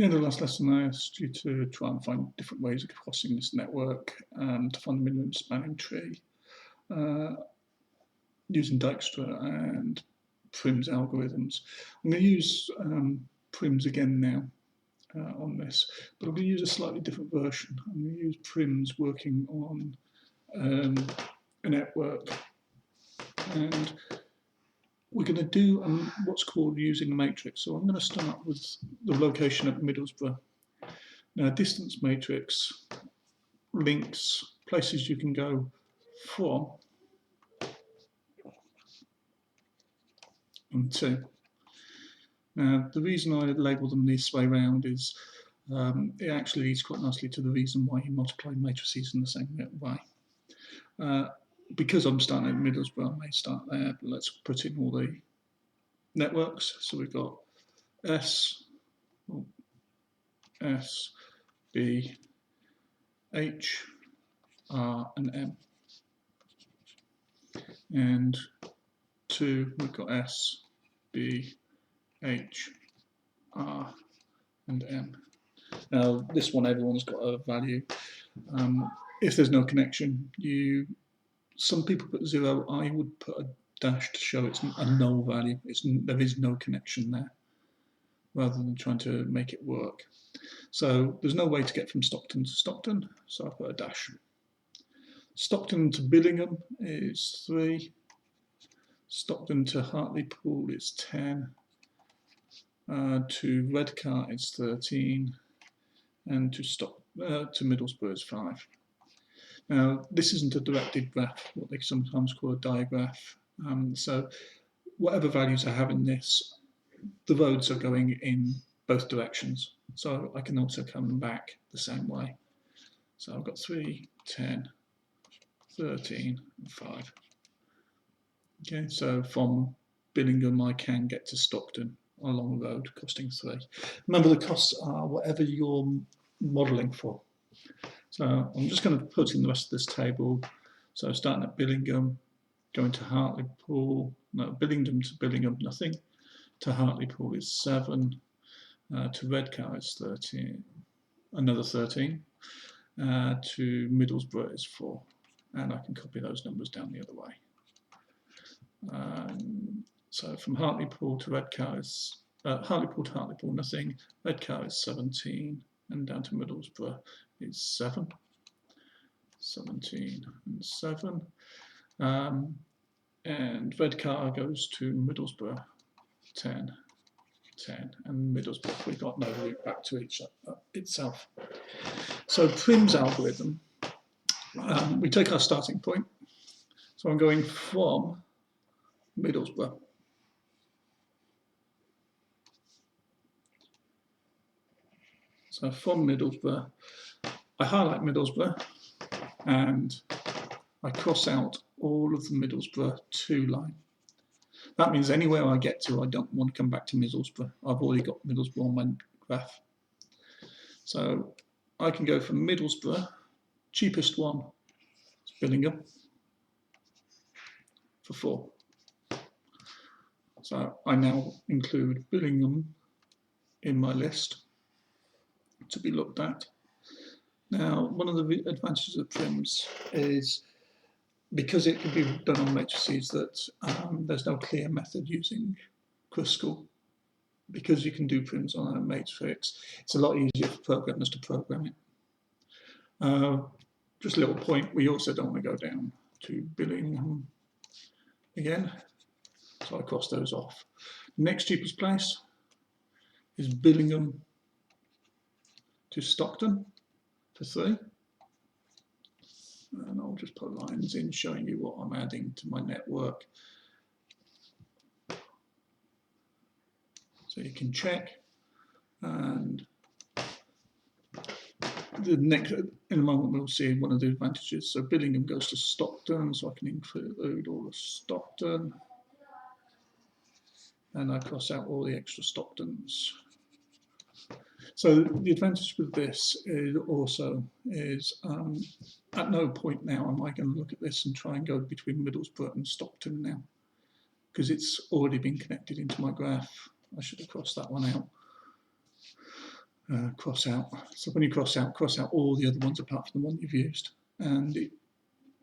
In the last lesson, I asked you to try and find different ways of crossing this network to find the minimum spanning tree using Dijkstra and Prim's algorithms. I'm going to use Prim's again now on this, but I'm going to use a slightly different version. I'm going to use Prim's working on a network, and we're going to do what's called using a matrix. So I'm going to start with the location at Middlesbrough. Now, a distance matrix links places you can go from and to. Now, the reason I label them this way round is it actually leads quite nicely to the reason why you multiply matrices in the same way. Because I'm starting at Middlesbrough, I may start there, but let's put in all the networks. So we've got S, B, H, R, and M. And 2, we've got S, B, H, R, and M. Now, this one, everyone's got a value. If there's no connection, some people put 0. I would put a dash to show it's a null value. There is no connection there, rather than trying to make it work. So there's no way to get from Stockton to Stockton, so I put a dash. Stockton to Billingham is 3. Stockton to Hartlepool is 10. To Redcar is 13. And to Middlesbrough is 5. Now, this isn't a directed graph, what they sometimes call a digraph. So whatever values I have in this, the roads are going in both directions. So I can also come back the same way. So I've got 3, 10, 13, and 5. Okay, so from Billingham I can get to Stockton along the road, costing 3. Remember, the costs are whatever you're modelling for. So I'm just going to put in the rest of this table. So starting at Billingham, going to Hartlepool, no, Billingham to Billingham, nothing. To Hartlepool is 7. To Redcar is 13, another 13. To Middlesbrough is 4. And I can copy those numbers down the other way. So from Hartlepool to Redcar is Hartlepool to Hartlepool, nothing. Redcar is 17, and down to Middlesbrough is 7. 17 and 7. And Redcar goes to Middlesbrough, 10, 10, and Middlesbrough, we've got no route back to itself. So Prim's algorithm, we take our starting point. So I'm going from Middlesbrough. So from Middlesbrough, I highlight Middlesbrough and I cross out all of the Middlesbrough to line. That means anywhere I get to, I don't want to come back to Middlesbrough. I've already got Middlesbrough on my graph. So I can go from Middlesbrough, cheapest one is Billingham, for 4. So I now include Billingham in my list to be looked at. Now, one of the advantages of Prim's is, because it can be done on matrices, that there's no clear method using Kruskal. Because you can do Prim's on a matrix, it's a lot easier for programmers to program it. Just a little point, we also don't want to go down to Billingham again, so I cross those off. Next cheapest place is Billingham to Stockton for 3. And I'll just put lines in showing you what I'm adding to my network. So you can check, and the next, in a moment we'll see one of the advantages. So Billingham goes to Stockton, so I can include all of Stockton, and I cross out all the extra Stocktons. So the advantage with this is also at no point now am I going to look at this and try and go between Middlesbrough and Stockton now, because it's already been connected into my graph. I should have crossed that one out. cross out. So when you cross out all the other ones apart from the one you've used, and it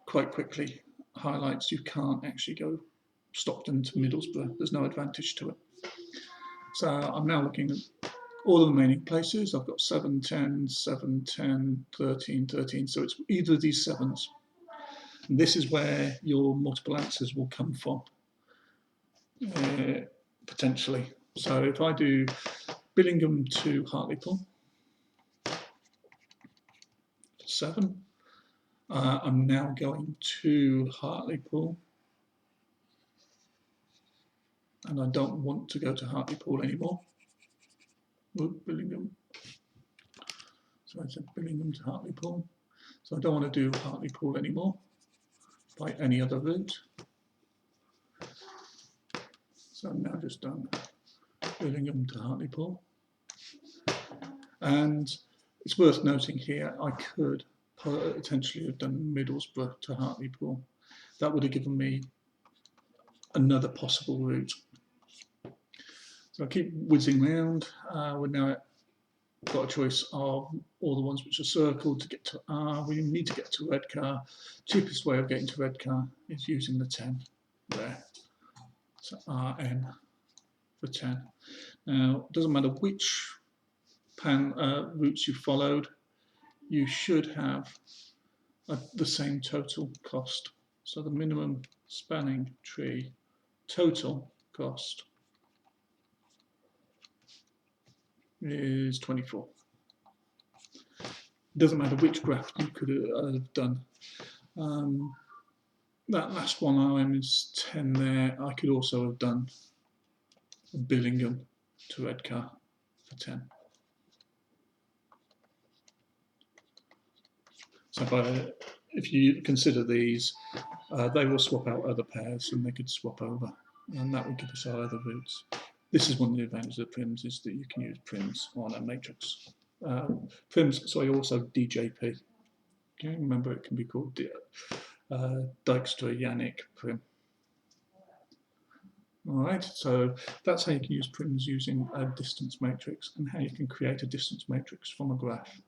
quite quickly highlights you can't actually go Stockton to Middlesbrough. There's no advantage to it. So I'm now looking at all the remaining places. I've got 7, 10, 7, 10, 13, 13. So it's either of these 7s. And this is where your multiple answers will come from, potentially. So if I do Billingham to Hartlepool, 7, I'm now going to Hartlepool, and I don't want to go to Hartlepool anymore. Billingham. So I said Billingham to Hartlepool. So I don't want to do Hartlepool anymore by any other route. So I've now just done Billingham to Hartlepool. And it's worth noting here, I could potentially have done Middlesbrough to Hartlepool. That would have given me another possible route. So I keep whizzing around. We're now got a choice of all the ones which are circled to get to R. We need to get to Redcar. Cheapest way of getting to Redcar is using the 10 there. So RN for 10. Now, it doesn't matter which routes you followed, you should have the same total cost. So the minimum spanning tree total cost is 24. Doesn't matter which graph you could have done. That last one RM is 10 there. I could also have done Billingham to Redcar for 10. So if you consider these, they will swap out other pairs and they could swap over, and that would give us our other routes. This is one of the advantages of Prims, is that you can use Prims on a matrix. Prims, sorry, also DJP. Okay, remember it can be called Dijkstra-Yannick Prim. All right, so that's how you can use Prims using a distance matrix, and how you can create a distance matrix from a graph.